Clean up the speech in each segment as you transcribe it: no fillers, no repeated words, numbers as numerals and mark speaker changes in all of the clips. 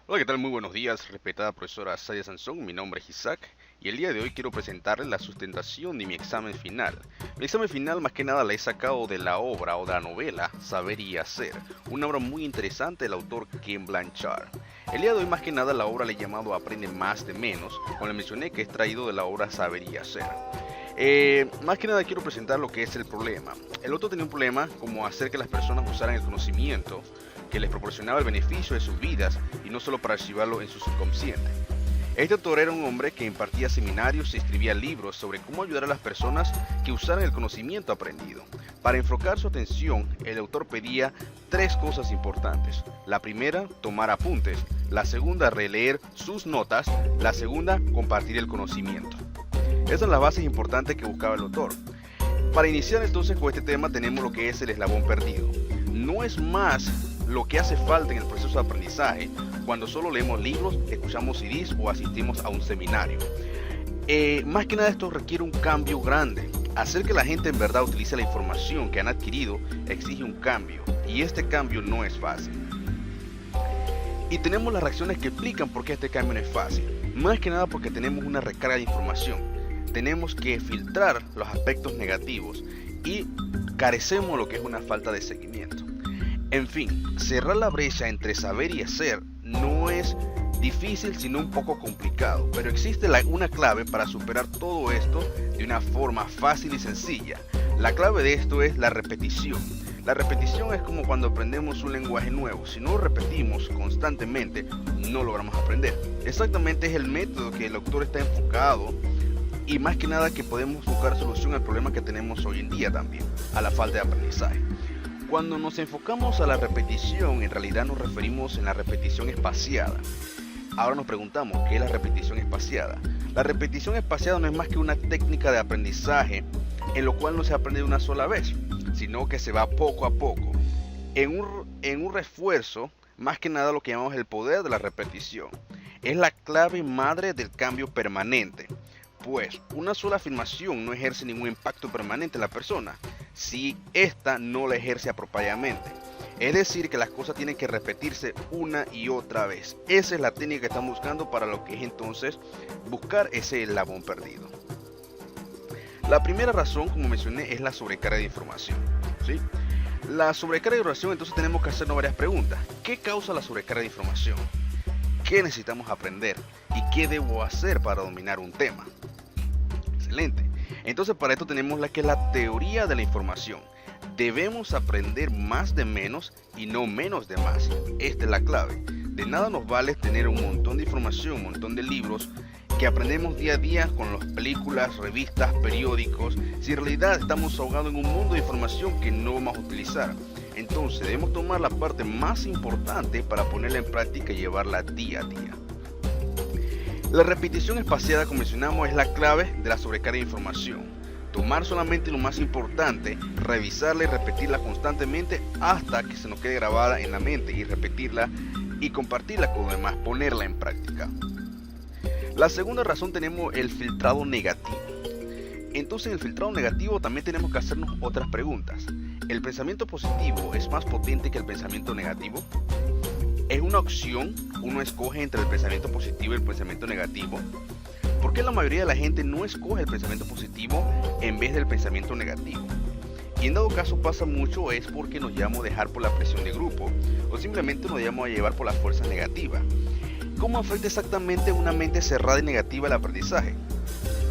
Speaker 1: Hola, ¿qué tal? Muy buenos días, respetada profesora Sadia Sansón. Mi nombre es Isaac y el día de hoy quiero presentarles la sustentación de mi examen final. Mi examen final más que nada la he sacado de la obra o de la novela Saber y Hacer, una obra muy interesante del autor Ken Blanchard. El día de hoy más que nada la obra le he llamado Aprende más de menos, como le mencioné que es traído de la obra Saber y Hacer. Más que nada quiero presentar lo que es el problema. El otro tenía un problema como hacer que las personas usaran el conocimiento que les proporcionaba el beneficio de sus vidas y no solo para archivarlo en su subconsciente. Este autor era un hombre que impartía seminarios y escribía libros sobre cómo ayudar a las personas que usaran el conocimiento aprendido. Para enfocar su atención, el autor pedía tres cosas importantes. La primera, tomar apuntes. La segunda, releer sus notas. La segunda, compartir el conocimiento. Esas son las bases importantes que buscaba el autor. Para iniciar entonces con este tema tenemos lo que es el eslabón perdido. No es más lo que hace falta en el proceso de aprendizaje cuando solo leemos libros, escuchamos CDs o asistimos a un seminario. Más que nada esto requiere un cambio grande. Hacer que la gente en verdad utilice la información que han adquirido exige un cambio y este cambio no es fácil. Y tenemos las reacciones que explican por qué este cambio no es fácil. Más que nada porque tenemos una recarga de información. Tenemos que filtrar los aspectos negativos y carecemos de lo que es una falta de seguimiento. En fin, cerrar la brecha entre saber y hacer no es difícil sino un poco complicado, pero existe una clave para superar todo esto de una forma fácil y sencilla. La clave de esto es la repetición. La repetición es como cuando aprendemos un lenguaje nuevo. Si no lo repetimos constantemente, no logramos aprender. Exactamente es el método que el autor está enfocado y más que nada que podemos buscar solución al problema que tenemos hoy en día también, a la falta de aprendizaje. Cuando nos enfocamos a la repetición, en realidad nos referimos en la repetición espaciada. Ahora nos preguntamos, ¿qué es la repetición espaciada? La repetición espaciada no es más que una técnica de aprendizaje en lo cual no se aprende de una sola vez, sino que se va poco a poco. En un refuerzo, más que nada lo que llamamos el poder de la repetición. Es la clave madre del cambio permanente. Pues una sola afirmación no ejerce ningún impacto permanente en la persona si ésta no la ejerce apropiadamente. Es decir, que las cosas tienen que repetirse una y otra vez. Esa es la técnica que estamos buscando para lo que es entonces buscar ese eslabón perdido. La primera razón, como mencioné, es la sobrecarga de información, ¿sí? La sobrecarga de información, entonces tenemos que hacernos varias preguntas. ¿Qué causa la sobrecarga de información? ¿Qué necesitamos aprender? ¿Y qué debo hacer para dominar un tema? Excelente. Entonces para esto tenemos la que es la teoría de la información. Debemos aprender más de menos y no menos de más. Esta es la clave. De nada nos vale tener un montón de información, un montón de libros que aprendemos día a día con las películas, revistas, periódicos, si en realidad estamos ahogados en un mundo de información que no vamos a utilizar. Entonces debemos tomar la parte más importante para ponerla en práctica y llevarla día a día. La repetición espaciada, como mencionamos, es la clave de la sobrecarga de información. Tomar solamente lo más importante, revisarla y repetirla constantemente hasta que se nos quede grabada en la mente y repetirla y compartirla con los demás, ponerla en práctica. La segunda razón tenemos el filtrado negativo. Entonces en el filtrado negativo también tenemos que hacernos otras preguntas. ¿El pensamiento positivo es más potente que el pensamiento negativo? ¿Es una opción? ¿Uno escoge entre el pensamiento positivo y el pensamiento negativo? ¿Por qué la mayoría de la gente no escoge el pensamiento positivo en vez del pensamiento negativo? Y en dado caso pasa mucho es porque nos llevamos a dejar por la presión de grupo o simplemente nos llevamos a llevar por las fuerzas negativas. ¿Cómo afecta exactamente una mente cerrada y negativa el aprendizaje?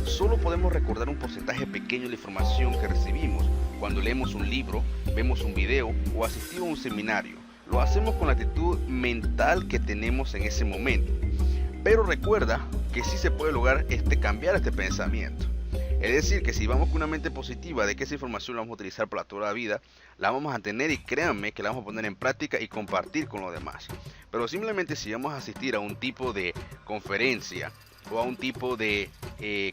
Speaker 1: Solo podemos recordar un porcentaje pequeño de la información que recibimos cuando leemos un libro, vemos un video o asistimos a un seminario. Lo hacemos con la actitud mental que tenemos en ese momento. Pero recuerda que sí se puede lograr cambiar este pensamiento. Es decir, que si vamos con una mente positiva de que esa información la vamos a utilizar para toda la vida, la vamos a tener y créanme que la vamos a poner en práctica y compartir con los demás. Pero simplemente si vamos a asistir a un tipo de conferencia o a un tipo de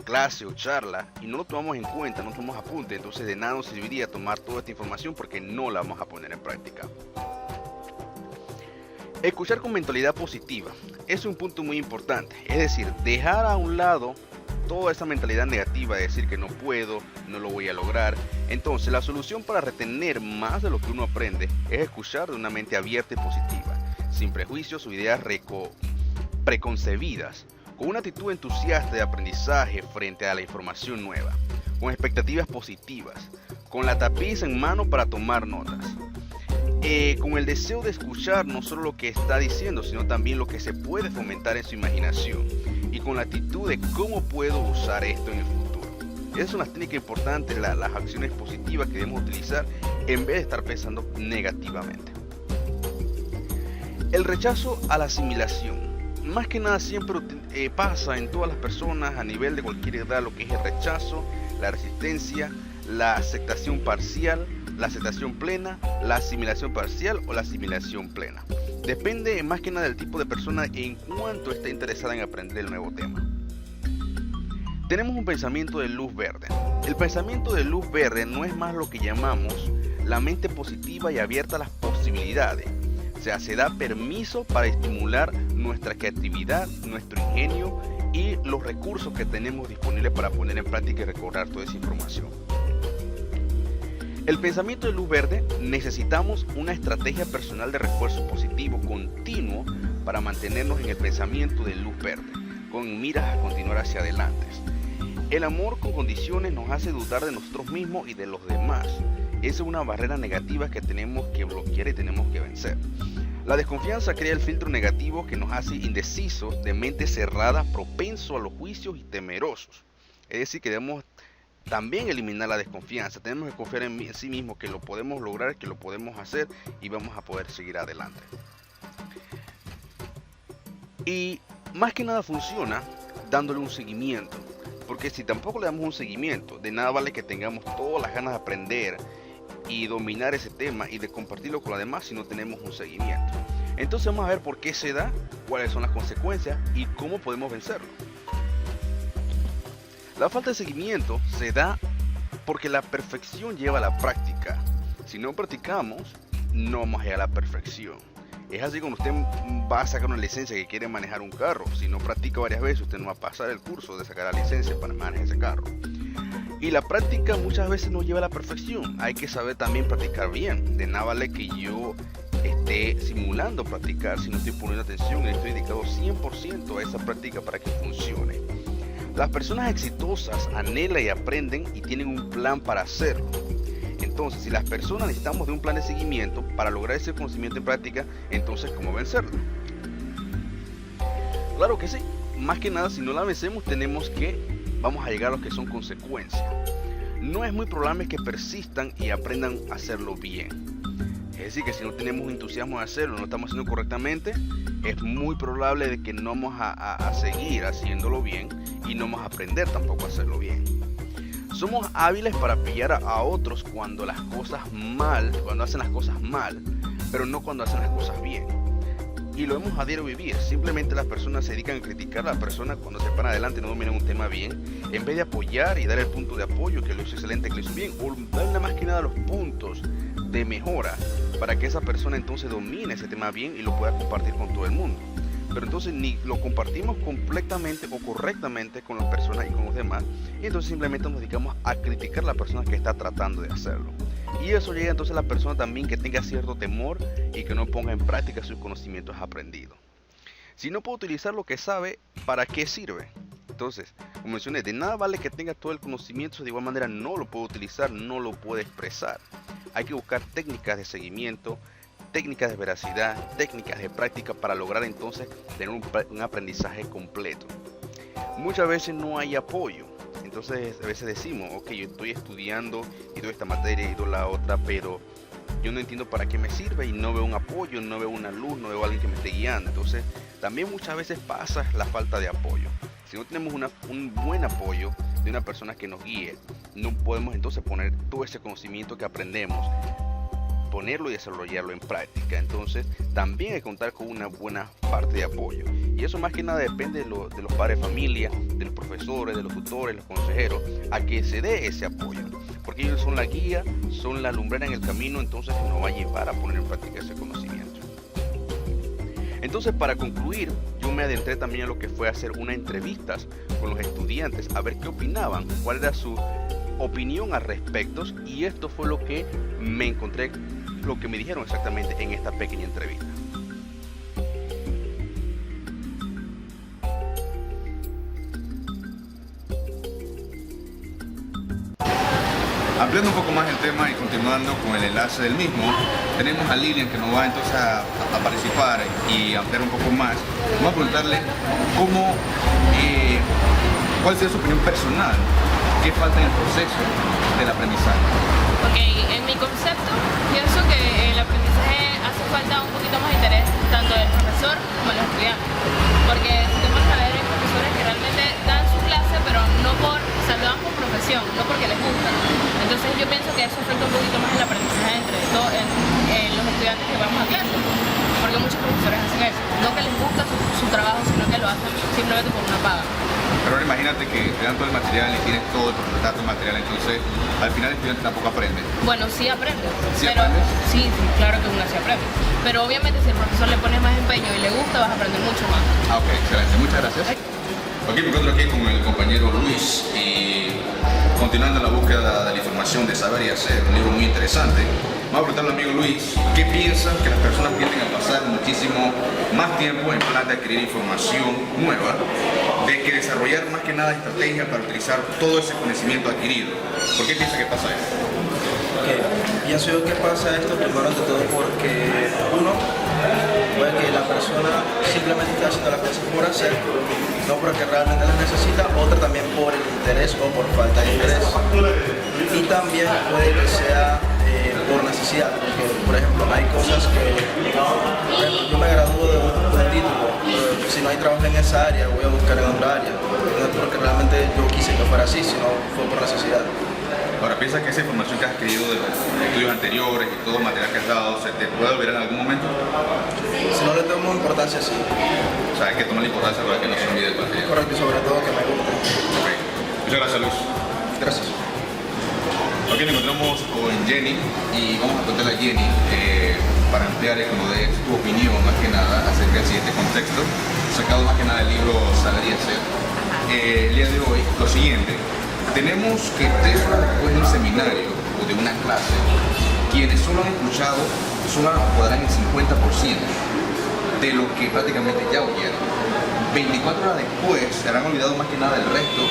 Speaker 1: clase o charla y no lo tomamos en cuenta, no tomamos apunte, entonces de nada nos serviría tomar toda esta información porque no la vamos a poner en práctica. Escuchar con mentalidad positiva es un punto muy importante, es decir, dejar a un lado toda esa mentalidad negativa de decir que no puedo, no lo voy a lograr. Entonces la solución para retener más de lo que uno aprende es escuchar de una mente abierta y positiva. sin prejuicios o ideas preconcebidas, con una actitud entusiasta de aprendizaje frente a la información nueva, con expectativas positivas, con la tapiz en mano para tomar notas, con el deseo de escuchar no solo lo que está diciendo, sino también lo que se puede fomentar en su imaginación, y con la actitud de cómo puedo usar esto en el futuro. Esas son las técnicas importantes, las acciones positivas que debemos utilizar en vez de estar pensando negativamente. El rechazo a la asimilación. Más que nada siempre pasa en todas las personas a nivel de cualquier edad lo que es el rechazo, la resistencia, la aceptación parcial, la aceptación plena, la asimilación parcial o la asimilación plena. Depende más que nada del tipo de persona en cuanto esté interesada en aprender el nuevo tema. Tenemos un pensamiento de luz verde. El pensamiento de luz verde no es más lo que llamamos la mente positiva y abierta a las posibilidades. O sea, se da permiso para estimular nuestra creatividad, nuestro ingenio y los recursos que tenemos disponibles para poner en práctica y recordar toda esa información. El pensamiento de luz verde, necesitamos una estrategia personal de refuerzo positivo continuo para mantenernos en el pensamiento de luz verde, con miras a continuar hacia adelante. El amor con condiciones nos hace dudar de nosotros mismos y de los demás. Esa es una barrera negativa que tenemos que bloquear y tenemos que vencer. La desconfianza crea el filtro negativo que nos hace indecisos, de mente cerrada, propenso a los juicios y temerosos. Es decir, que debemos también eliminar la desconfianza. Tenemos que confiar en sí mismos, que lo podemos lograr, que lo podemos hacer y vamos a poder seguir adelante. Y más que nada funciona dándole un seguimiento. Porque si tampoco le damos un seguimiento, de nada vale que tengamos todas las ganas de aprender y dominar ese tema y de compartirlo con los demás si no tenemos un seguimiento. Entonces vamos a ver por qué se da, cuáles son las consecuencias y cómo podemos vencerlo. La falta de seguimiento se da porque la perfección lleva a la práctica. Si no practicamos, no vamos a llegar a la perfección. Es así como usted va a sacar una licencia que quiere manejar un carro. Si no practica varias veces, usted no va a pasar el curso de sacar la licencia para manejar ese carro. Y la práctica muchas veces no lleva a la perfección. Hay que saber también practicar bien. De nada vale que yo esté simulando practicar si no estoy poniendo atención y estoy dedicado 100% a esa práctica para que funcione. Las personas exitosas anhelan y aprenden y tienen un plan para hacerlo. Entonces, si las personas necesitamos de un plan de seguimiento para lograr ese conocimiento en práctica, entonces, ¿cómo vencerlo? Claro que sí. Más que nada, si no la vencemos, vamos a llegar a lo que son consecuencias. No es muy probable que persistan y aprendan a hacerlo bien. Es decir, que si no tenemos entusiasmo de hacerlo, no estamos haciendo correctamente, es muy probable de que no vamos a seguir haciéndolo bien y no vamos a aprender tampoco a hacerlo bien. Somos hábiles para pillar a otros cuando hacen las cosas mal, pero no cuando hacen las cosas bien. Y lo hemos a diario vivir. Simplemente las personas se dedican a criticar a la persona cuando se paran adelante y no dominan un tema bien, en vez de apoyar y dar el punto de apoyo, que lo hizo excelente, que lo hizo bien, o darle más que nada los puntos de mejora para que esa persona entonces domine ese tema bien y lo pueda compartir con todo el mundo. Pero entonces ni lo compartimos completamente o correctamente con las personas y con los demás, y entonces simplemente nos dedicamos a criticar a la persona que está tratando de hacerlo. Y eso llega entonces a la persona también que tenga cierto temor y que no ponga en práctica sus conocimientos aprendidos. Si no puede utilizar lo que sabe, ¿para qué sirve? Entonces, como mencioné, de nada vale que tenga todo el conocimiento, de igual manera no lo puede utilizar, no lo puede expresar. Hay que buscar técnicas de seguimiento, técnicas de veracidad, técnicas de práctica para lograr entonces tener un aprendizaje completo. Muchas veces no hay apoyo. Entonces a veces decimos, ok, yo estoy estudiando y doy esta materia y doy la otra, pero yo no entiendo para qué me sirve y no veo un apoyo, no veo una luz, no veo a alguien que me esté guiando. Entonces también muchas veces pasa la falta de apoyo. Si no tenemos un buen apoyo de una persona que nos guíe, no podemos entonces poner todo ese conocimiento que aprendemos, ponerlo y desarrollarlo en práctica. Entonces también hay que contar con una buena parte de apoyo, y eso más que nada depende de los padres de familia, de los profesores, de los tutores, los consejeros, a que se dé ese apoyo, porque ellos son la guía, son la lumbrera en el camino, entonces nos va a llevar a poner en práctica ese conocimiento. Entonces, para concluir, yo me adentré también a lo que fue hacer unas entrevistas con los estudiantes a ver qué opinaban, cuál era su opinión al respecto, y esto fue lo que me encontré, lo que me dijeron exactamente en esta pequeña entrevista.
Speaker 2: Ampliando un poco más el tema y continuando con el enlace del mismo, tenemos a Lilian que nos va entonces a participar y ampliar un poco más. Vamos a preguntarle cuál sería su opinión personal, qué falta en el proceso del aprendizaje.
Speaker 3: Ok, en mi concepto, pienso que el aprendizaje hace falta un poquito más de interés tanto del profesor como de los estudiantes. Porque si te pones a ver, hay profesores que realmente dan su clase, pero no por, o sea, lo dan por profesión, no porque les gusta. Entonces yo pienso que eso afecta un poquito más el aprendizaje entre todo, en los estudiantes que vamos a clase. Porque muchos profesores hacen eso, no que les gusta su trabajo, sino que lo hacen simplemente por una paga.
Speaker 2: Pero ahora imagínate que te dan todo el material y tienes todo el dato del material, entonces al final el estudiante tampoco aprende.
Speaker 3: Bueno, sí aprende.
Speaker 2: ¿Sí
Speaker 3: pero,
Speaker 2: aprendes?
Speaker 3: sí, claro que uno sí aprende. Pero obviamente si el profesor le pone más empeño y le gusta, vas a aprender mucho más.
Speaker 2: Ah, ok, excelente. Muchas gracias. Ok, me encuentro aquí con el compañero Luis y continuando la búsqueda de la información de saber y hacer, un libro muy interesante. Vamos a preguntarle al amigo Luis, ¿qué piensan que las personas tienden a pasar muchísimo más tiempo en plan de adquirir información nueva, de que desarrollar más que nada estrategias para utilizar todo ese conocimiento adquirido? ¿Por qué piensa que pasa esto?
Speaker 4: Okay. Pienso yo que pasa esto primero ante todo porque uno, puede que la persona simplemente está haciendo las cosas por hacer, no porque realmente las necesita, otra también por el interés o por falta de interés. Y también puede que sea por necesidad, porque por ejemplo hay cosas que, por ejemplo, yo me gradúo de un título, pero si no hay trabajo en esa área voy a buscar en otra área, no es porque realmente yo quise que fuera así, sino fue por necesidad.
Speaker 2: Ahora, ¿piensa que esa información que has adquirido de los estudios anteriores y todo el material que has dado se te puede olvidar en algún momento?
Speaker 4: Si no le tomo importancia, sí.
Speaker 2: O sea, hay que tomar la importancia para que no se olvide el material.
Speaker 4: Correcto, y sobre todo que me guste.
Speaker 2: Ok. Muchas gracias, Luis.
Speaker 4: Gracias.
Speaker 2: Aquí nos encontramos con Jenny y vamos a contarle a Jenny para ampliar y que nos dé tu opinión más que nada acerca del siguiente contexto, sacado más que nada del libro Saber y Hacer. El día de hoy, lo siguiente. Tenemos que 3 horas después de un seminario o de una clase, quienes solo han escuchado solo podrán el 50% de lo que prácticamente ya oyeron. 24 horas después se habrán olvidado más que nada del resto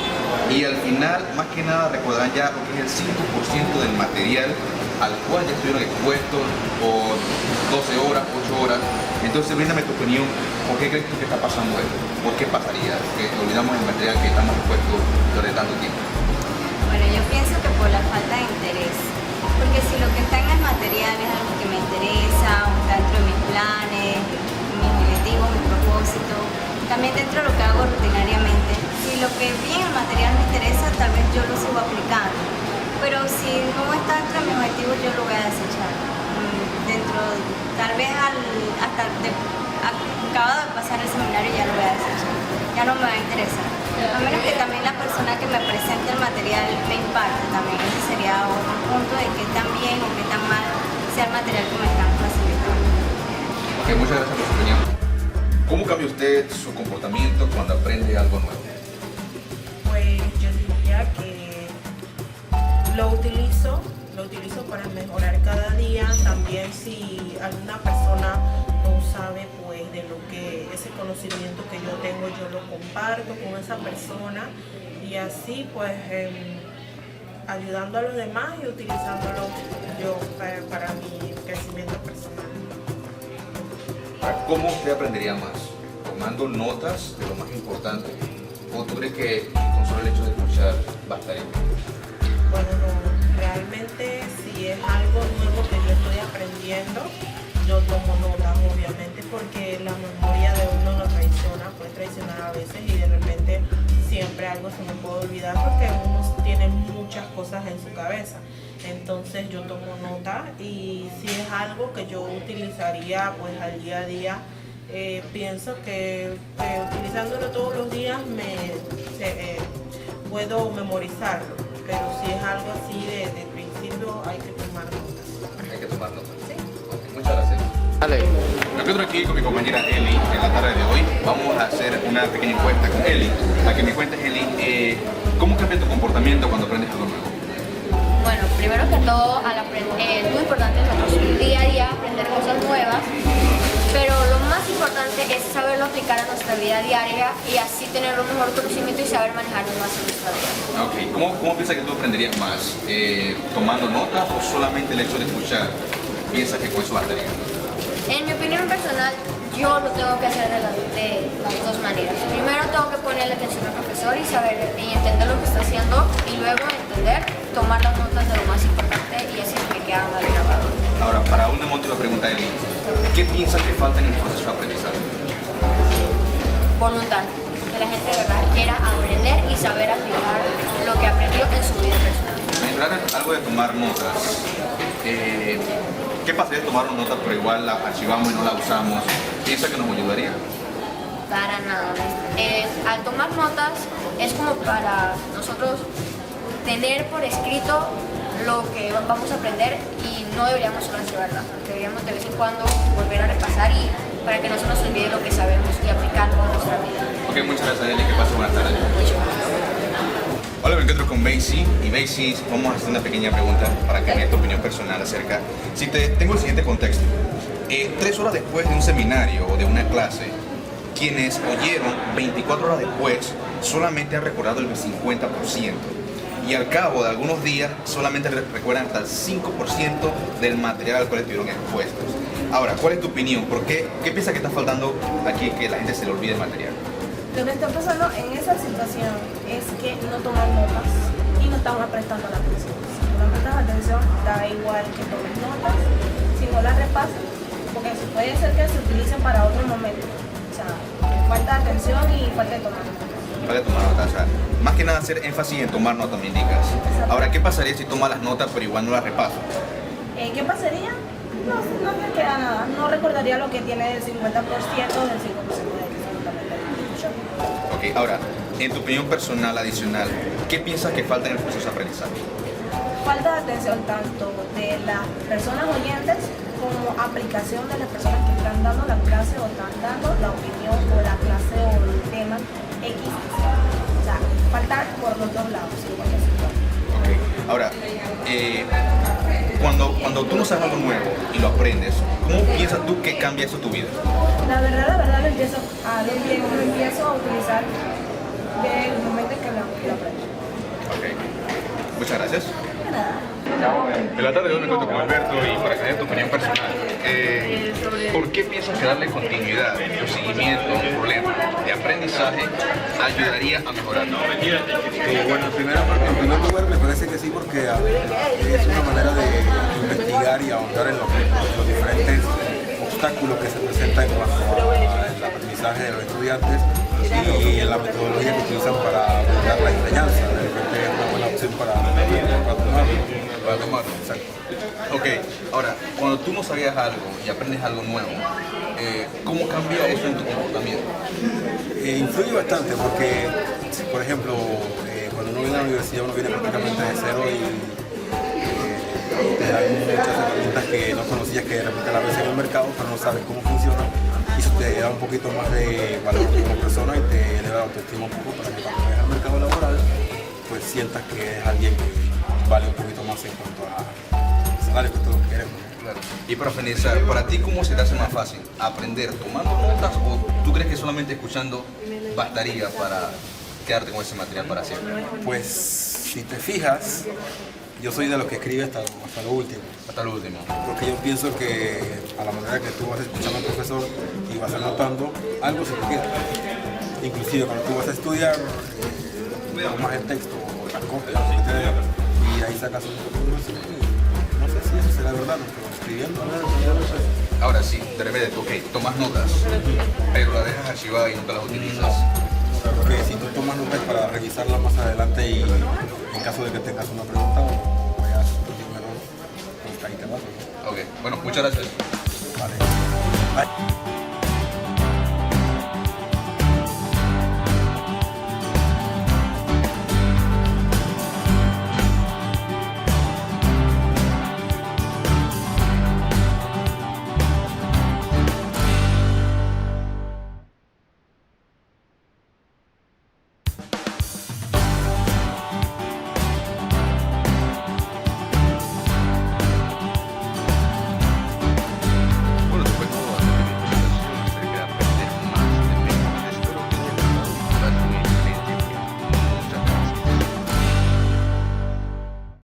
Speaker 2: y al final más que nada recordarán ya lo que es el 5% del material al cual ya estuvieron expuestos por 12 horas, 8 horas. Entonces bríndame tu opinión, ¿por qué crees tú que está pasando esto? ¿Por qué pasaría que olvidamos el material que estamos expuestos durante tanto tiempo?
Speaker 5: Bueno, yo pienso que por la falta de interés, porque si lo que está en el material es algo que me interesa, o está dentro de mis planes, mis objetivos, mi propósito, también dentro de lo que hago rutinariamente, si lo que vi en el material me interesa, tal vez yo lo sigo aplicando, pero si no está dentro de mis objetivos, yo lo voy a desechar. Tal vez acabado de pasar el seminario ya lo voy a desechar, ya no me va a interesar. A menos que también la persona que me presente el material me impacte también. Ese sería otro punto de qué tan bien o qué tan mal sea el material que me están facilitando.
Speaker 2: Ok, muchas gracias por su opinión. ¿Cómo cambia usted su comportamiento cuando aprende algo nuevo?
Speaker 6: Pues yo diría que lo utilizo para mejorar cada día. También si alguna persona no sabe pues de lo que ese conocimiento que yo tengo, yo lo comparto con esa persona y así pues ayudando a los demás y utilizándolo yo para mi crecimiento personal.
Speaker 2: ¿Cómo usted aprendería más? ¿Tomando notas de lo más importante? ¿O tú crees que con solo el hecho de escuchar bastaría?
Speaker 6: Bueno, no, realmente si es algo nuevo que yo estoy aprendiendo, yo tomo notas obviamente porque la memoria de uno no traiciona, puede traicionar a veces y de repente siempre algo se me puede olvidar porque uno tiene muchas cosas en su cabeza. Entonces yo tomo nota y si es algo que yo utilizaría pues al día a día, pienso que utilizándolo todos los días puedo memorizarlo, pero si es algo así de principio hay que tomar notas.
Speaker 2: Hay que tomar notas. Sí. Okay, muchas gracias.
Speaker 1: Dale.
Speaker 2: Me encuentro aquí con mi compañera Eli en la tarde de hoy. Vamos a hacer una pequeña encuesta con Eli. La que me cuentes, Eli, ¿cómo cambia tu comportamiento cuando aprendes algo nuevo?
Speaker 7: Bueno, primero que todo, es muy importante nosotros día a día aprender cosas nuevas pero lo más importante es saberlo aplicar a nuestra vida diaria y así tener un mejor conocimiento y saber manejarlo más en nuestra vida.
Speaker 2: Ok, ¿cómo piensas que tú aprenderías más? ¿Tomando notas o solamente el hecho de escuchar piensas que con eso bastaría?
Speaker 7: En mi opinión personal, yo lo tengo que hacer de las dos maneras. Primero tengo que ponerle atención al profesor y saber y entender lo que está haciendo y luego tomar las notas de lo más importante y así me quedan al grabado.
Speaker 2: Ahora, para un demonte la pregunta de Eli, ¿qué piensas que falta en el proceso de aprendizaje?
Speaker 7: Voluntad, que la gente de verdad quiera aprender y saber aplicar lo que aprendió en su vida personal.
Speaker 2: Entrar en algo de tomar notas. ¿Qué pasaría de tomar una nota pero igual la archivamos y no la usamos? ¿Piensa que nos ayudaría?
Speaker 7: Para nada. Al tomar notas es como para nosotros tener por escrito lo que vamos a aprender y no deberíamos solo archivarla. Deberíamos de vez en cuando volver a repasar y para que no se nos olvide lo que sabemos y aplicarlo en nuestra vida.
Speaker 2: Ok, muchas gracias, Eli. Que pase buenas tardes. Hola, me encuentro con Macy y Macy, vamos a hacer una pequeña pregunta para que me dé tu opinión personal acerca. Tengo el siguiente contexto. 3 horas después de un seminario o de una clase, quienes oyeron 24 horas después solamente han recordado el 50%. Y al cabo de algunos días solamente recuerdan hasta el 5% del material al cual estuvieron expuestos. Ahora, ¿cuál es tu opinión? ¿Qué piensas que está faltando aquí que la gente se le olvide el material?
Speaker 6: Lo que está pasando en esa situación es que no toman notas y no estamos prestando la atención. Si no prestas atención, da igual que tomes notas, si no las repasas, porque puede ser que se utilicen para otro momento. O sea, falta de atención y falta de tomar notas.
Speaker 2: Falta de tomar notas, o sea, más que nada hacer énfasis en tomar notas, me indicas. Ahora, ¿qué pasaría si tomas las notas pero igual no las repasas?
Speaker 6: ¿Qué pasaría? No me queda nada. No recordaría lo que tiene del 50% del 5% de
Speaker 2: Ok, ahora, en tu opinión personal adicional, ¿qué piensas que falta en el proceso de aprendizaje?
Speaker 6: Falta de atención tanto de las personas oyentes como aplicación de las personas que están dando la clase o están dando la opinión o la clase o el tema X. O sea, falta por los dos lados.
Speaker 2: Ok, ahora, cuando tú no sabes algo nuevo y lo aprendes, ¿cómo piensas tú que cambia eso tu vida?
Speaker 6: La verdad lo empiezo a utilizar desde el momento en que lo aprendo.
Speaker 2: Ok, muchas gracias. En la tarde de hoy me encuentro con Alberto y para tener tu opinión personal, ¿por qué piensas que darle continuidad o seguimiento a un problema de aprendizaje ayudaría a mejorarlo?
Speaker 8: Bueno, en primer lugar me parece que sí, porque es una manera de investigar y ahondar en los diferentes obstáculos que se presentan en cuanto al aprendizaje de los estudiantes y en la metodología que utilizan para abordar la enseñanza. De repente es una buena opción para tomarlo.
Speaker 2: Para tomarlo, exacto. Ok, ahora, cuando tú no sabías algo y aprendes algo nuevo, ¿cómo cambia eso en tu comportamiento?
Speaker 8: Influye bastante porque, por ejemplo, cuando uno viene a la universidad uno viene prácticamente de cero y te dan muchas herramientas que no conocías, que de repente las ves en el mercado pero no sabes cómo funciona, y eso te da un poquito más de valor como persona y te eleva la autoestima un poco para que cuando vayas al mercado laboral pues sientas que es alguien que vale un poquito más en cuanto a salario, que todos queremos.
Speaker 2: Claro. Y para finalizar, ¿para ti cómo se te hace más fácil? ¿Aprender tomando notas o tú crees que solamente escuchando bastaría para quedarte con ese material para siempre?
Speaker 8: Pues si te fijas, yo soy de los que escribe hasta lo último.
Speaker 2: Hasta lo último.
Speaker 8: Porque yo pienso que a la manera que tú vas escuchando al profesor y vas anotando, algo se te queda. Inclusive cuando tú vas a estudiar, tomas el texto o las copias, lo que te dé, y ahí sacas un poco de eso. No sé si eso será verdad, pero escribiendo, no sé.
Speaker 2: Ahora sí, de repente, ok, tomas notas, pero la dejas archivada y nunca las utilizas.
Speaker 8: Porque si tú tomas notas para revisarlas más adelante y en caso de que tengas una pregunta o veas un error, pues ahí te vas.
Speaker 2: Ok, bueno, muchas gracias.
Speaker 8: Vale.